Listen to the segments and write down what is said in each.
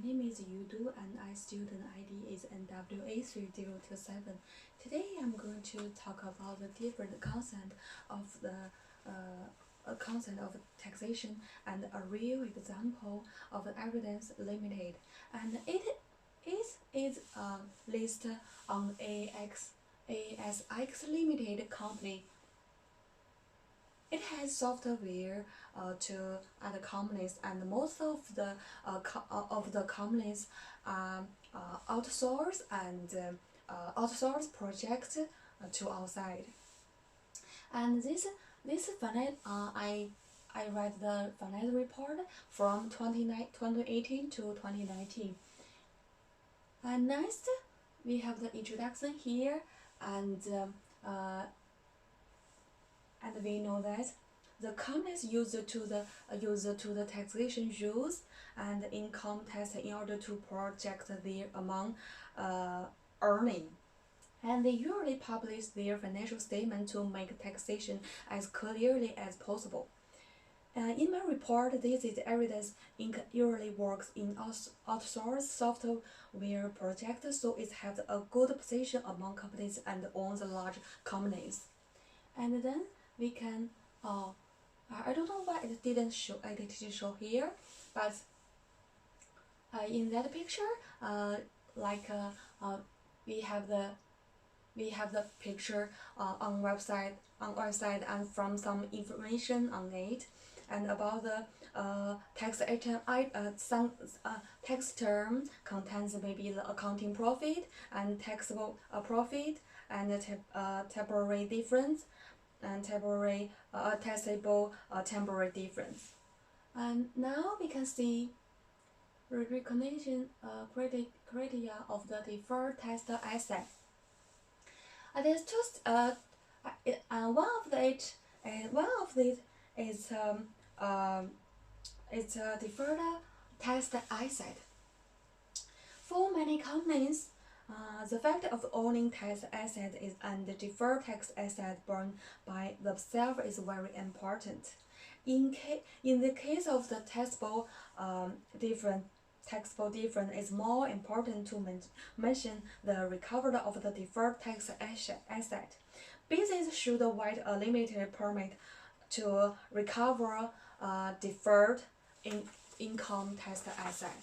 name is Yudu and I student ID is NWA3027. Today I'm going to talk about the different concept of taxation and a real example of evidence limited, and it is listed on ASX limited company. It has software to other companies, and most of the companies outsource outsource projects to outside. And this I read the financial report from 2018 to 2019. And next we have the introduction here, and we know that the companies use to the taxation rules and income tax in order to project their amount earning, and they usually publish their financial statement to make taxation as clearly as possible. In my report, this is evidence Inc. usually works in outsourced software projects, so it has a good position among companies and owns large companies. And then we can I don't know why it didn't show here, but in that picture, we have the picture on website and from some information on it, and about the tax item. Some tax term contains maybe the accounting profit and taxable profit and temporary difference and taxable temporary difference. And now we can see recognition criteria of the deferred tax asset. There's just one of these is it's a deferred tax asset. For many companies, the fact of owning tax asset and the deferred tax asset borne by themselves is very important. In the case of the taxable difference, is more important to mention the recovery of the deferred tax asset. Business should write a limited permit to recover deferred income tax asset.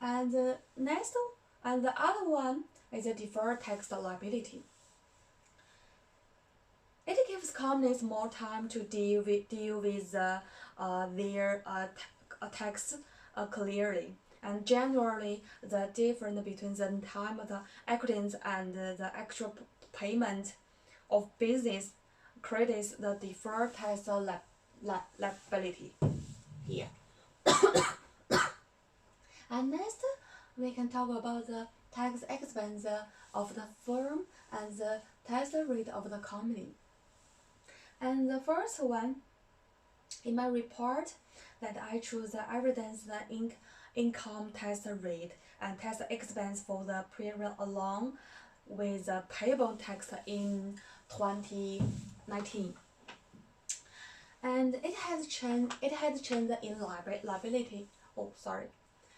And and the other one is a deferred tax liability. It gives companies more time to deal with their tax clearly. And generally, the difference between the time of the accident and the actual payment of business creates the deferred tax liability here. And next, we can talk about the tax expense of the firm and the tax rate of the company. And the first one, in my report, that I choose the evidence the income tax rate and tax expense for the period along with the payable tax in 2019. And it has changed in liability. Oh, sorry.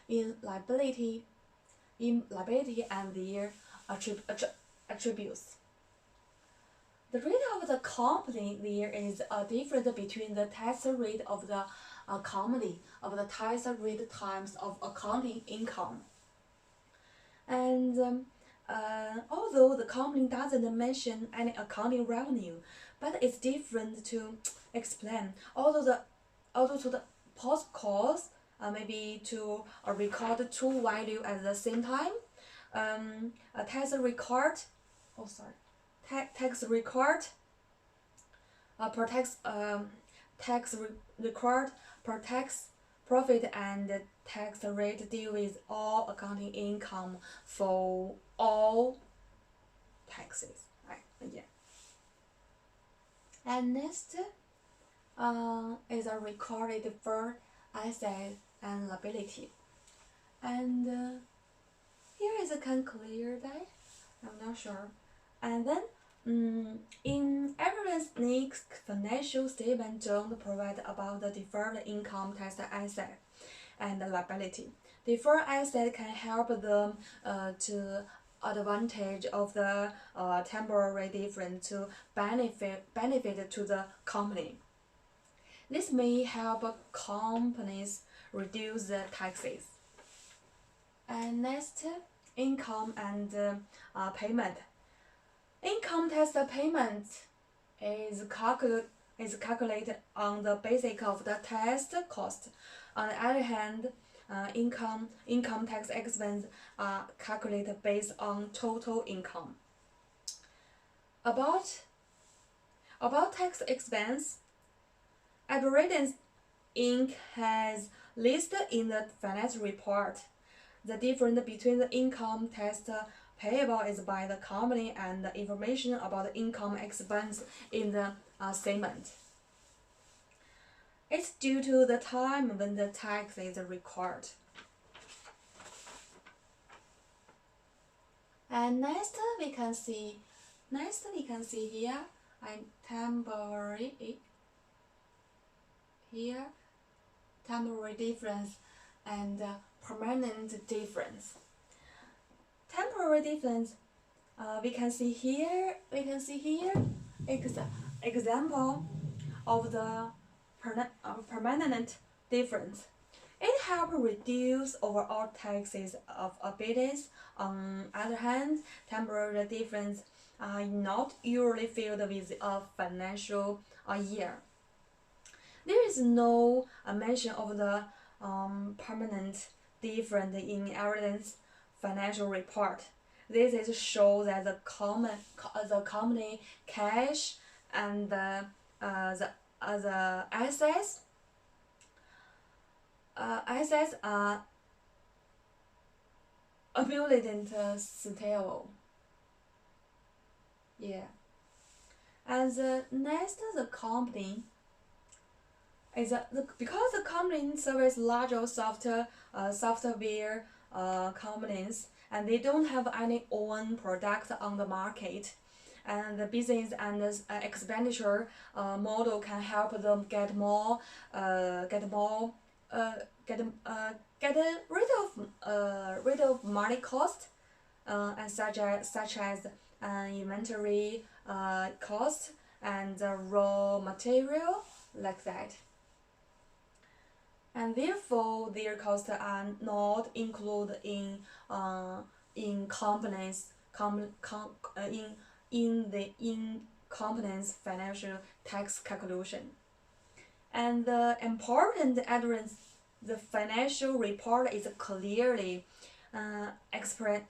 In liability and their attributes. The rate of the company, there is a difference between the tax rate of the company of the tax rate times of accounting income. And although the company doesn't mention any accounting revenue, but it's different to explain. Although to the post cost, maybe to record two values at the same time. A tax record per tax profit and tax rate deal with all accounting income for all taxes, right? Yeah. And next is a recorded deferred asset and liability. And here is a clear that I'm not sure. And then in evidence next financial statement don't provide about the deferred income tax asset and liability. deferred asset can help them to advantage of the temporary difference to benefit to the company. This may help companies reduce the taxes. And next, income and payment. Income tax payment is calculated on the basis of the tax cost. On the other hand, income tax expense are calculated based on total income. About tax expense, Aberdeen's Inc. has listed in the financial report. The difference between the income tax payable is by the company and the information about the income expense in the statement. It's due to the time when the tax is required. And next we can see here temporary difference and permanent difference. Temporary difference, we can see here example of the permanent difference. It helps reduce overall taxes of a business. On the other hand, temporary difference are not usually filled with a financial year. There is no mention of the permanent difference in Aberdeen's financial report. This is show that the company cash and the assets are accumulated stable. Yeah. And the next, the company is because the company serves larger software companies, and they don't have any own product on the market, and the business and the expenditure model can help them get rid of money cost, and such as inventory cost and raw material like that. And therefore their costs are not included in companies company's financial tax calculation. And the important address, the financial report is clearly express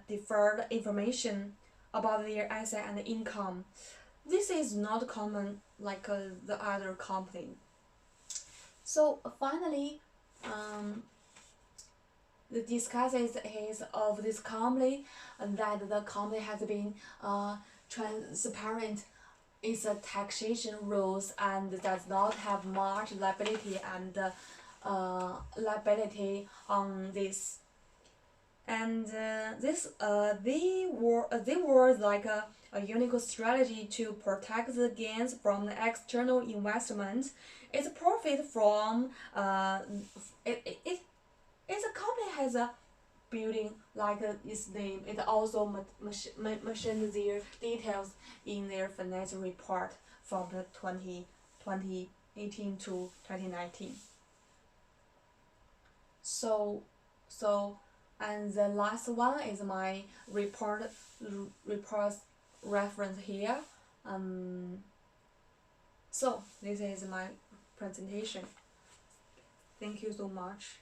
deferred information about their asset and income. This is not common like the other company. So finally, the discusses is of this company, and that the company has been transparent its taxation rules and does not have much liability and liability on this. And they were like a unique strategy to protect the gains from the external investment. Its profit from its company has a building like its name. It also mentioned their details in their financial report from the 2018 to 2019. So and the last one is my report reference here. So this is my presentation. Thank you so much.